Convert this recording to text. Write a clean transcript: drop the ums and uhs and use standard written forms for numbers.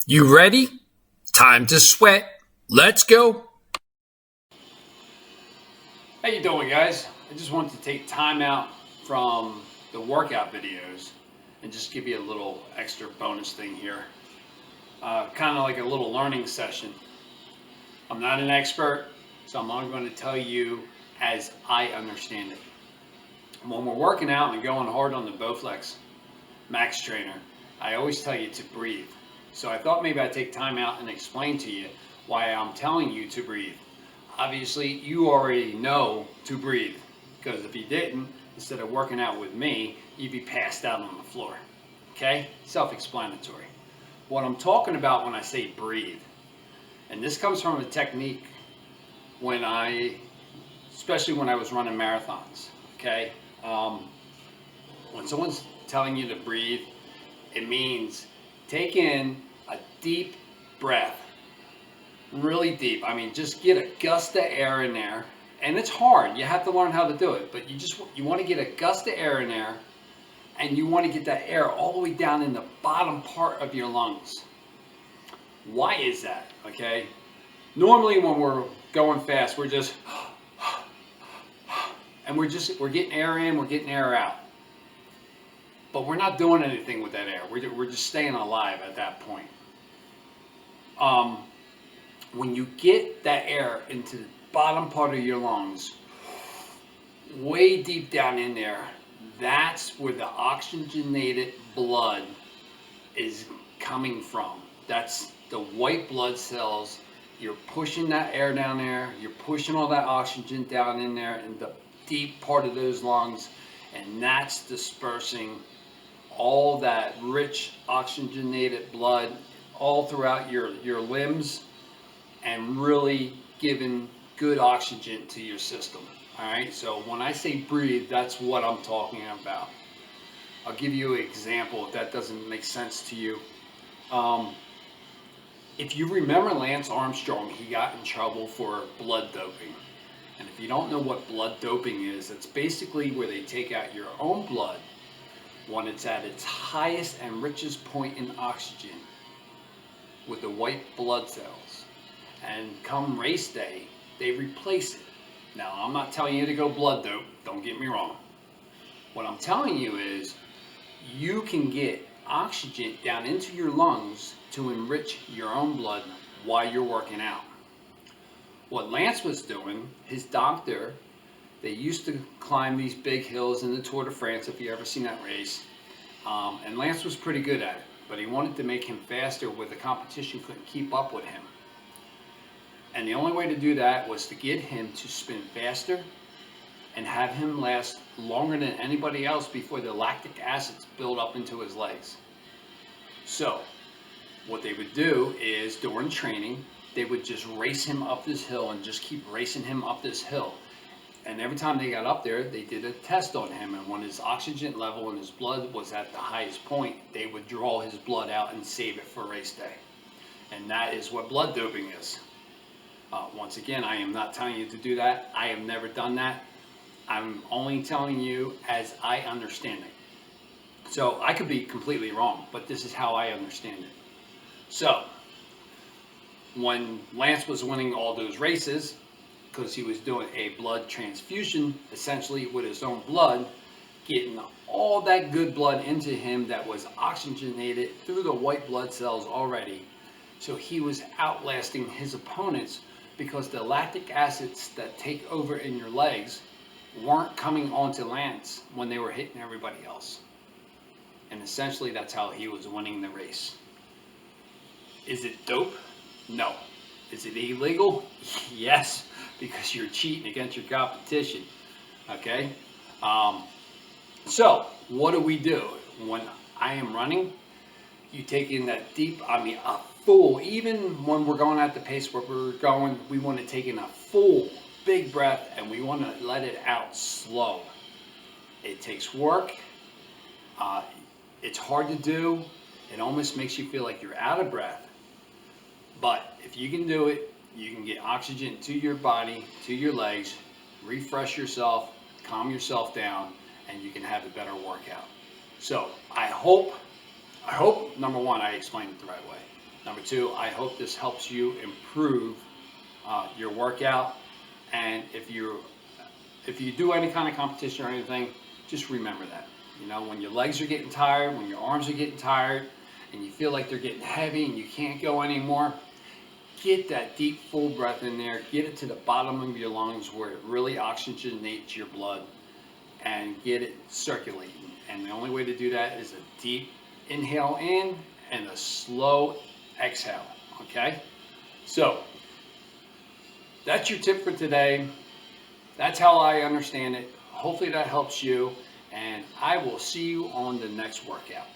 You ready? Time to sweat. Let's go. How you doing, guys? I just wanted to take time out from the workout videos and just give you a little extra bonus thing here. Kind of like a little learning session. I'm not an expert, so I'm only going to tell you as I understand it. When we're working out and going hard on the Bowflex Max Trainer, I always tell you to breathe. So I thought maybe I'd take time out and explain to you why I'm telling you to breathe. Obviously, you already know to breathe, because if you didn't, instead of working out with me, you'd be passed out on the floor. Okay? Self-explanatory. What I'm talking about when I say breathe, and this comes from a technique especially when I was running marathons. Okay? When someone's telling you to breathe, it means take in a deep breath. Really deep. I mean, just get a gust of air in there. And it's hard. You have to learn how to do it. But you want to get a gust of air in there, and you want to get that air all the way down in the bottom part of your lungs. Why is that? Okay? Normally when we're going fast, we're just and we're getting air in, we're getting air out. But we're not doing anything with that air. We're just staying alive at that point. When you get that air into the bottom part of your lungs, way deep down in there, that's where the oxygenated blood is coming from. That's the white blood cells. You're pushing that air down there. You're pushing all that oxygen down in there in the deep part of those lungs, and that's dispersing all that rich oxygenated blood all throughout your limbs and really giving good oxygen to your system. All right, so when I say breathe, that's what I'm talking about. I'll give you an example if that doesn't make sense to you. If you remember Lance Armstrong, he got in trouble for blood doping. And if you don't know what blood doping is, it's basically where they take out your own blood when it's at its highest and richest point in oxygen with the white blood cells. And come race day, they replace it. Now, I'm not telling you to go blood dope, don't get me wrong. What I'm telling you is you can get oxygen down into your lungs to enrich your own blood while you're working out. What Lance was doing, his doctor, they used to climb these big hills in the Tour de France, if you ever seen that race. And Lance was pretty good at it, but he wanted to make him faster where the competition couldn't keep up with him. And the only way to do that was to get him to spin faster and have him last longer than anybody else before the lactic acids build up into his legs. So what they would do is during training, they would just race him up this hill and just keep racing him up this hill. And every time they got up there, they did a test on him. And when his oxygen level in his blood was at the highest point, they would draw his blood out and save it for race day. And that is what blood doping is. Once again, I am not telling you to do that. I have never done that. I'm only telling you as I understand it. So I could be completely wrong, but this is how I understand it. So when Lance was winning all those races, because he was doing a blood transfusion, essentially with his own blood, getting all that good blood into him that was oxygenated through the white blood cells already. So he was outlasting his opponents because the lactic acids that take over in your legs weren't coming onto Lance when they were hitting everybody else. And essentially that's how he was winning the race. Is it dope? No. Is it illegal? Yes, because you're cheating against your competition. Okay? So what do? When I am running, you take in that deep, a full, even when we're going at the pace where we're going, we want to take in a full, big breath, and we want to let it out slow. It takes work. It's hard to do. It almost makes you feel like you're out of breath. But if you can do it, you can get oxygen to your body, to your legs, refresh yourself, calm yourself down, and you can have a better workout. So I hope, number one, I explained it the right way. Number two, I hope this helps you improve your workout. And if you do any kind of competition or anything, just remember that. You know, when your legs are getting tired, when your arms are getting tired, and you feel like they're getting heavy and you can't go anymore, get that deep, full breath in there. Get it to the bottom of your lungs where it really oxygenates your blood and get it circulating. And the only way to do that is a deep inhale in and a slow exhale, okay? So, that's your tip for today. That's how I understand it. Hopefully that helps you, and I will see you on the next workout.